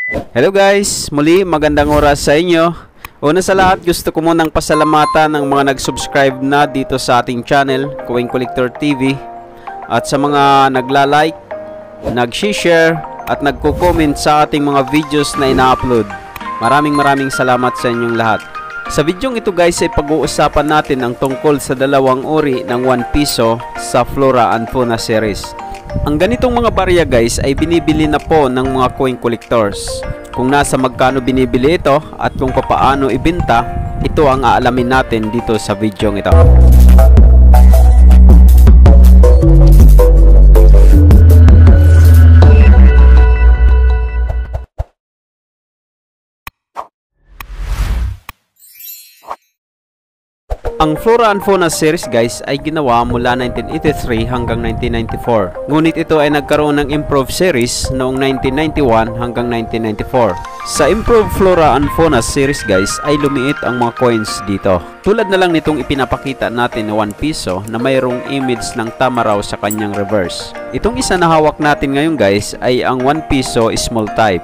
Hello guys, muli magandang oras sa inyo. Una sa lahat, gusto ko munang pasalamatan ng mga nag-subscribe na dito sa ating channel, Coin Collector TV, at sa mga nagla-like, nag-share at nagko-comment sa ating mga videos na ina-upload. Maraming salamat sa inyong lahat. Sa videong ito guys ay pag-uusapan natin ang tungkol sa dalawang uri ng 1 piso sa Flora and Fauna series. Ang ganitong mga barya guys ay binibili na po ng mga coin collectors. Kung nasa magkano binibili ito at kung paano ibenta, ito ang aalamin natin dito sa videong ito. Ang Flora and Fauna series guys ay ginawa mula 1983 hanggang 1994. Ngunit ito ay nagkaroon ng improved series noong 1991 hanggang 1994. Sa improved Flora and Fauna series guys ay lumiit ang mga coins dito. Tulad na lang nitong ipinapakita natin na 1 piso na mayroong image ng tama raw sa kanyang reverse. Itong isa na hawak natin ngayon guys ay ang 1 piso small type.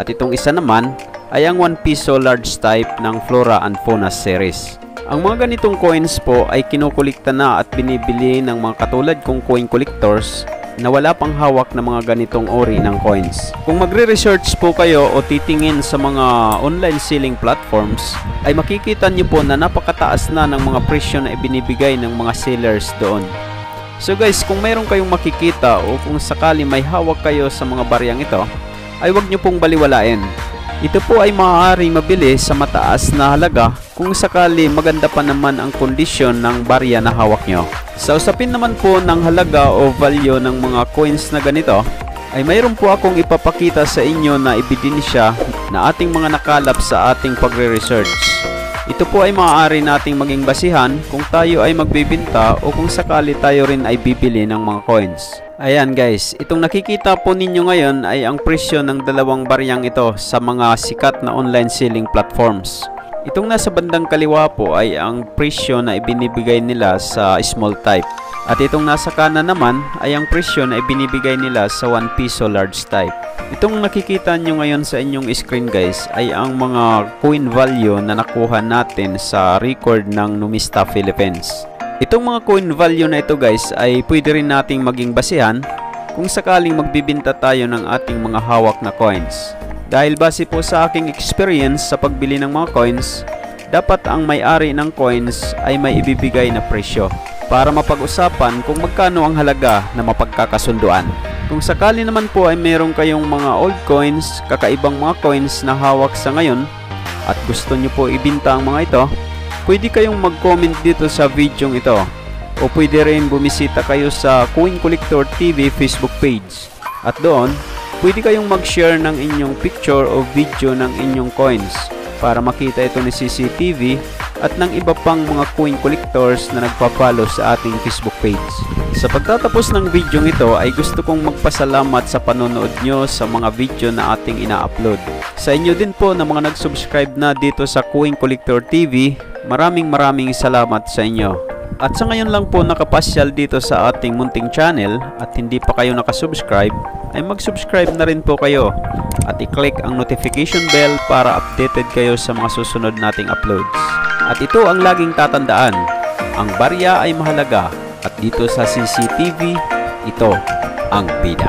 At itong isa naman ay ang 1 piso large type ng Flora and Fauna series. Ang mga ganitong coins po ay kinukulikta na at binibili ng mga katulad kong coin collectors na wala pang hawak na mga ganitong uri ng coins. Kung magre-research po kayo o titingin sa mga online selling platforms, ay makikita nyo po na napakataas na ng mga presyo na ibinibigay ng mga sellers doon. So guys, kung mayroon kayong makikita o kung sakali may hawak kayo sa mga baryang ito, ay huwag nyo pong baliwalain. Ito po ay maaaring mabili sa mataas na halaga kung sakali maganda pa naman ang kondisyon ng barya na hawak nyo. Sa usapin naman po ng halaga o value ng mga coins na ganito, ay mayroon po akong ipapakita sa inyo na ebidensya na ating mga nakalap sa ating pagre-research. Ito po ay maaari nating maging basihan kung tayo ay magbibenta o kung sakali tayo rin ay bibili ng mga coins. Ayan guys, itong nakikita po ninyo ngayon ay ang presyo ng dalawang baryang ito sa mga sikat na online selling platforms. Itong nasa bandang kaliwa po ay ang presyo na ibinibigay nila sa small type. At itong nasa kanan naman ay ang presyo na ibinibigay nila sa 1 piso large type. Itong nakikita nyo ngayon sa inyong screen guys ay ang mga coin value na nakuha natin sa record ng Numista Philippines. Itong mga coin value na ito guys ay pwede rin nating maging basihan kung sakaling magbibenta tayo ng ating mga hawak na coins. Dahil base po sa aking experience sa pagbili ng mga coins, dapat ang may-ari ng coins ay may ibibigay na presyo para mapag-usapan kung magkano ang halaga na mapagkakasunduan. Kung sakali naman po ay meron kayong mga old coins, kakaibang mga coins na hawak sa ngayon at gusto nyo po ibinta ang mga ito, pwede kayong mag-comment dito sa video ito o pwede rin bumisita kayo sa Coin Collector TV Facebook page at doon pwede kayong mag-share ng inyong picture o video ng inyong coins para makita ito ni CCTV at ng iba pang mga coin collectors na nagpa-follow sa ating Facebook page. Sa pagtatapos ng video ito ay gusto kong magpasalamat sa panonood nyo sa mga video na ating ina-upload. Sa inyo din po na mga nag-subscribe na dito sa Coin Collector TV, maraming salamat sa inyo. At sa ngayon lang po nakapasyal dito sa ating munting channel at hindi pa kayo nakasubscribe, ay mag-subscribe na rin po kayo at i-click ang notification bell para updated kayo sa mga susunod nating uploads. At ito ang laging tatandaan, ang barya ay mahalaga at dito sa CCTV, ito ang bida.